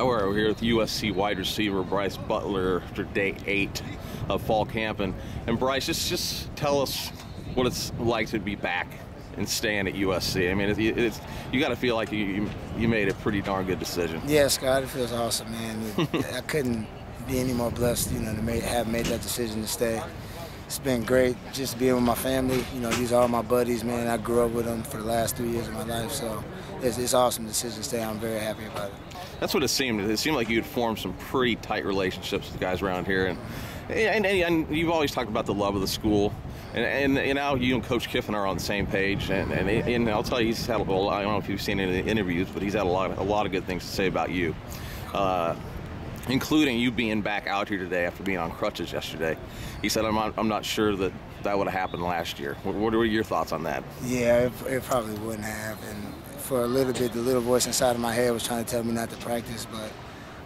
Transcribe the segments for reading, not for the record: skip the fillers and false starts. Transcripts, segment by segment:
We're here with USC wide receiver Brice Butler after day 8 of fall camp, and Brice, just tell us what it's like to be back and staying at USC. I mean, it's you got to feel like you made a pretty darn good decision. Yeah, Scott, it feels awesome, man. I couldn't be any more blessed, to have made that decision to stay. It's been great just being with my family. These are all my buddies, man. I grew up with them for the last 3 years of my life, so it's an awesome decision to stay. I'm very happy about it. That's what it seemed. It seemed like you had formed some pretty tight relationships with the guys around here, and you've always talked about the love of the school. And now you and Coach Kiffin are on the same page, and I'll tell you, he's had I don't know if you've seen any of the interviews, but he's had a lot of good things to say about you, including you being back out here today after being on crutches yesterday. He said, I'm not sure that would have happened last year. What are your thoughts on that? Yeah, it probably wouldn't have, and for a little bit, the little voice inside of my head was trying to tell me not to practice, but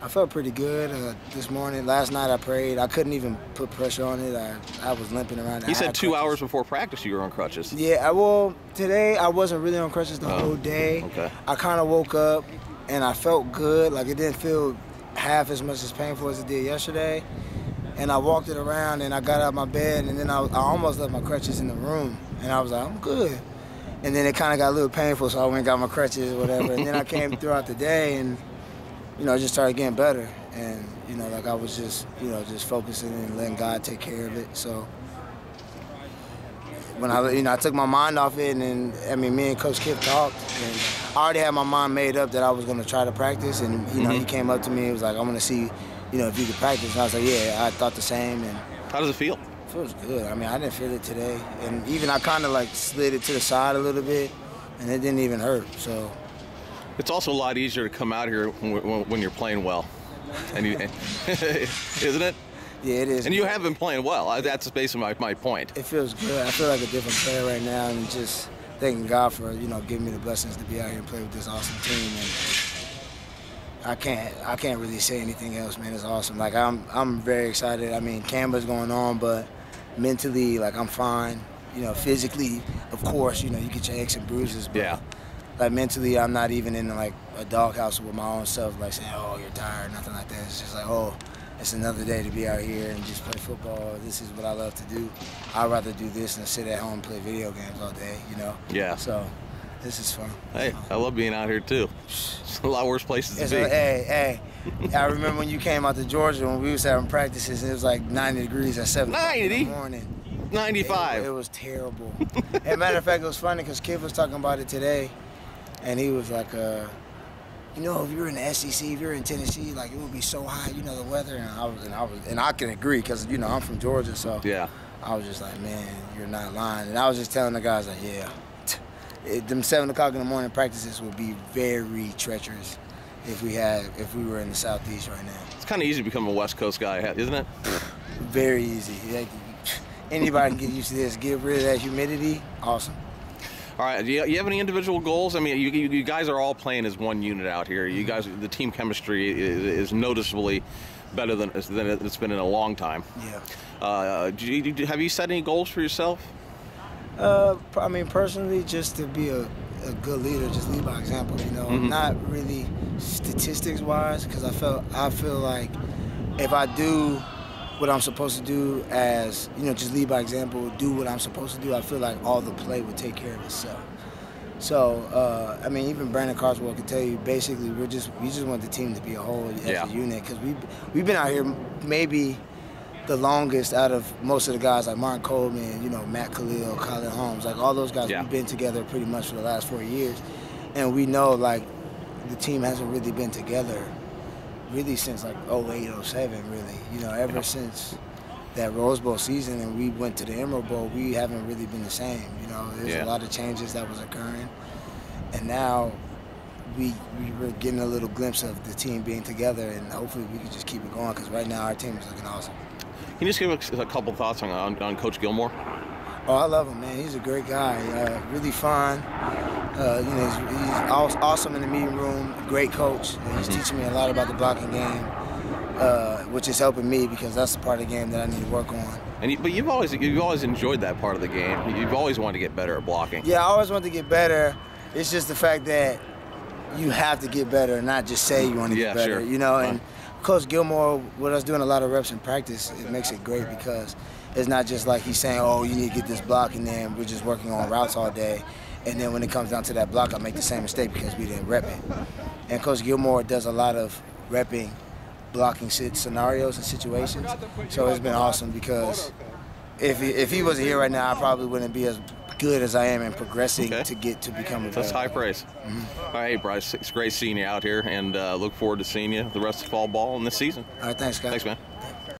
I felt pretty good this morning. Last night I prayed. I couldn't even put pressure on it. I was limping around. He said 2 hours before practice you were on crutches. Yeah, well, today I wasn't really on crutches the whole day. Okay. I kind of woke up and I felt good. Like, it didn't feel half as much as painful as it did yesterday. And I walked it around and I got out of my bed, and then I almost left my crutches in the room. And I was like, I'm good. And then it kind of got a little painful, so I went and got my crutches or whatever. And then I came throughout the day and it just started getting better, and like I was just focusing and letting God take care of it. So when I took my mind off it, and then me and Coach Kiff talked, and I already had my mind made up that I was going to try to practice, and he came up to me and was like, "I'm going to see, if you could practice." And I was like, "Yeah, I thought the same." And how does it feel? It feels good. I didn't feel it today, and even I kind of like slid it to the side a little bit, and it didn't even hurt. So. It's also a lot easier to come out here when you're playing well, isn't it? Yeah, it is. And you have been playing well. That's basically my point. It feels good. I feel like a different player right now, and just thanking God for giving me the blessings to be out here and play with this awesome team. And I can't really say anything else, man. It's awesome. Like, I'm very excited. Camber's going on, but mentally, like, I'm fine. Physically, of course, you get your aches and bruises, but yeah. Like, mentally, I'm not even in like a doghouse with my own self, like saying, "Oh, you're tired," nothing like that. It's just like, "Oh, it's another day to be out here and just play football. This is what I love to do. I'd rather do this than sit at home and play video games all day, Yeah. So this is fun. Hey, I love being out here too. It's a lot worse places to be. Hey, I remember when you came out to Georgia when we was having practices, and it was like 90 degrees at 7 o'clock in the morning. 95. It was terrible. As a matter of fact, it was funny because Kid was talking about it today. And he was like, if you're in the SEC, if you're in Tennessee, like, it would be so hot, the weather. And I can agree because I'm from Georgia, so yeah. I was just like, man, you're not lying. And I was just telling the guys, like, yeah, them 7 o'clock in the morning practices would be very treacherous if we were in the Southeast right now. It's kind of easy to become a West Coast guy, isn't it? Very easy. Like, anybody can get used to this. Get rid of that humidity. Awesome. All right, do you have any individual goals? You guys are all playing as one unit out here. You guys, the team chemistry is noticeably better than it's been in a long time. Yeah. Have you set any goals for yourself? Personally, just to be a good leader, just lead by example. Not really statistics-wise, because I feel like if I do what I'm supposed to do as, just lead by example, do what I'm supposed to do, I feel like all the play would take care of itself. So, even Brandon Carswell can tell you, basically, we just want the team to be a whole as a unit, because we've been out here maybe the longest out of most of the guys, like Martin Coleman, Matt Khalil, Colin Holmes, like all those guys, we've been together pretty much for the last 4 years. And we know, like, the team hasn't really been together really since like 08, 07, really. Ever since that Rose Bowl season and we went to the Emerald Bowl, we haven't really been the same. There's a lot of changes that was occurring. And now we were getting a little glimpse of the team being together, and hopefully we can just keep it going, because right now our team is looking awesome. Can you just give us a couple thoughts on Coach Gilmore? Oh, I love him, man. He's a great guy. Really fun. He's awesome in the meeting room. Great coach. He's teaching me a lot about the blocking game, which is helping me, because that's the part of the game that I need to work on. But you've always enjoyed that part of the game. You've always wanted to get better at blocking. Yeah, I always wanted to get better. It's just the fact that you have to get better, not just say you want to get better. Sure. You know, and Coach Gilmore, with us doing a lot of reps in practice, it makes it great because it's not just like he's saying, oh, you need to get this block, and then we're just working on routes all day. And then when it comes down to that block, I make the same mistake because we didn't rep it. And Coach Gilmore does a lot of repping blocking scenarios and situations. So it's been awesome because if he wasn't here right now, I probably wouldn't be as good as I am in progressing to get to become a That's high praise. All right, Brice, it's great seeing you out here, and look forward to seeing you the rest of fall ball in this season. All right, thanks, guys. Thanks, man.